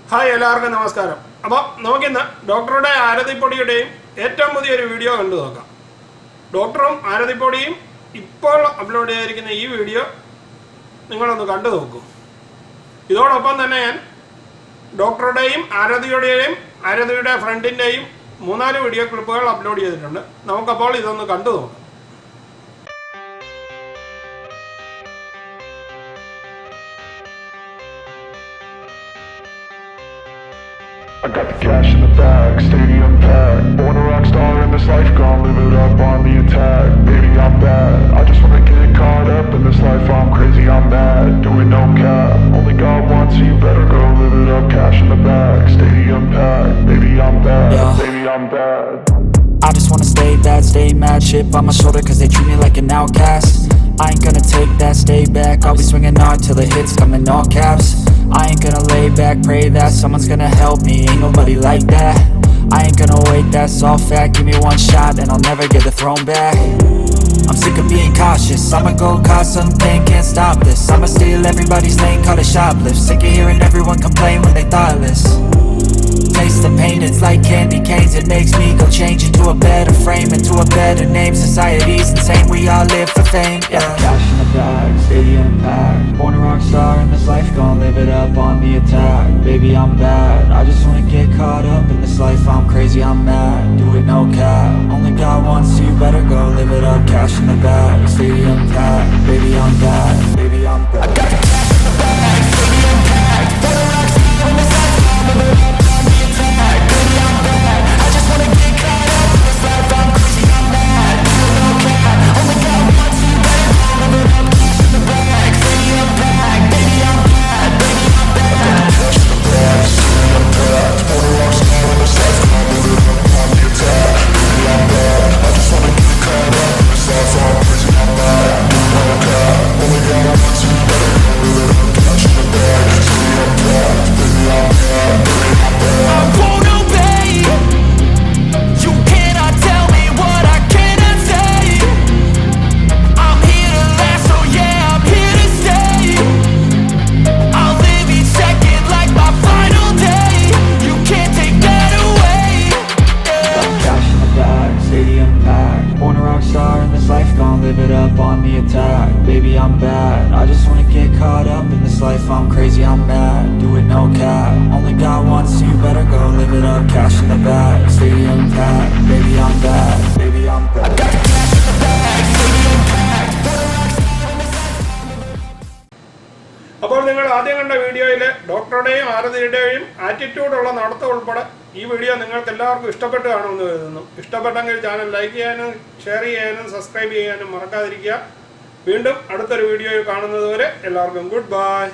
Hi, എല്ലാവർക്കും നമസ്കാരം. അപ്പോൾ നമുക്കിന്ന് ഡോക്ടറുടെ ആരതിപ്പൊടിയുടെയും ഏറ്റവും പുതിയൊരു വീഡിയോ കണ്ടു നോക്കാം. ഡോക്ടറും ആരതിപ്പൊടിയും ഇപ്പോൾ അപ്ലോഡ് ചെയ്തിരിക്കുന്ന ഈ വീഡിയോ നിങ്ങളൊന്ന് കണ്ടു നോക്കൂ. ഇതോടൊപ്പം തന്നെ ഞാൻ ഡോക്ടറുടെയും ആരതിയുടെ ഫ്രണ്ടിൻ്റെയും 3-4 വീഡിയോ ക്ലിപ്പുകൾ അപ്ലോഡ് ചെയ്തിട്ടുണ്ട്. നമുക്കപ്പോൾ ഇതൊന്ന് കണ്ടു നോക്കാം. I got the cash in the bag, stadium packed. Born a rock star in this life, gon' live it up on the attack. Baby, I'm bad, I just wanna get caught up in this life. I'm crazy, I'm mad, doing no cap. Only got one, so you better go live it up. Cash in the bag, stadium packed. Baby, I'm bad, baby, I'm bad. I just wanna stay bad, stay mad. Chip on my shoulder cause they treat me like an outcast. I ain't gonna take that, stay back. I'll be swinging hard till the hits come in all caps. I ain't gonna lay back, pray that someone's gonna help me. Ain't nobody like that. I ain't gonna wait, that's all fact. Give me one shot and I'll never get the throne back. I'm sick of being cautious, I'ma go cause something, can't stop this. I'ma steal everybody's lane, call it shoplift. Sick of hearing everyone complain when they thoughtless. Taste the pain, it's like candy canes. It makes me go change into a better frame, into a better name. Society's insane, we all live for fame, yeah. Cash in the bag, stadium packed. Born a rock star in this life, gon' live it up on the attack. Baby, I'm bad, I just wanna get caught up in this life. I'm crazy, I'm mad, do it no cap. Only got one, so you better go live it up. Cash in the bag, stadium packed. Baby, I'm bad, baby, I'm bad. I got the cash in the bag, stadium packed. Born a rock star in this life, gon' live it up. Live it up on the attack, baby I'm bad. I just wanna get caught up in this life. I'm crazy, I'm mad, do it no cap. Only got one, so you better go live it up. Cash in the bag, stadium packed. Baby I'm bad, baby I'm bad. I got the cash in the bag, stadium packed. അപ്പോൾ നിങ്ങൾ ആദ്യം കണ്ട വീഡിയോയിൽ ഡോക്ടറുടെയും ആരതിയുടെയും ആറ്റിറ്റ്യൂഡുള്ള നടത്തം ഉൾപ്പെടെ ഈ video നിങ്ങൾക്ക് എല്ലാവർക്കും ഇഷ്ടപ്പെട്ട് കാണുമെന്ന് കരുതുന്നു. ഇഷ്ടപ്പെട്ടെങ്കിൽ ചാനൽ ലൈക്ക് ചെയ്യാനും ഷെയർ ചെയ്യാനും സബ്സ്ക്രൈബ് ചെയ്യാനും മറക്കാതിരിക്കുക. വീണ്ടും അടുത്തൊരു വീഡിയോയിൽ കാണുന്നത് വരെ എല്ലാവർക്കും ഗുഡ് ബൈ.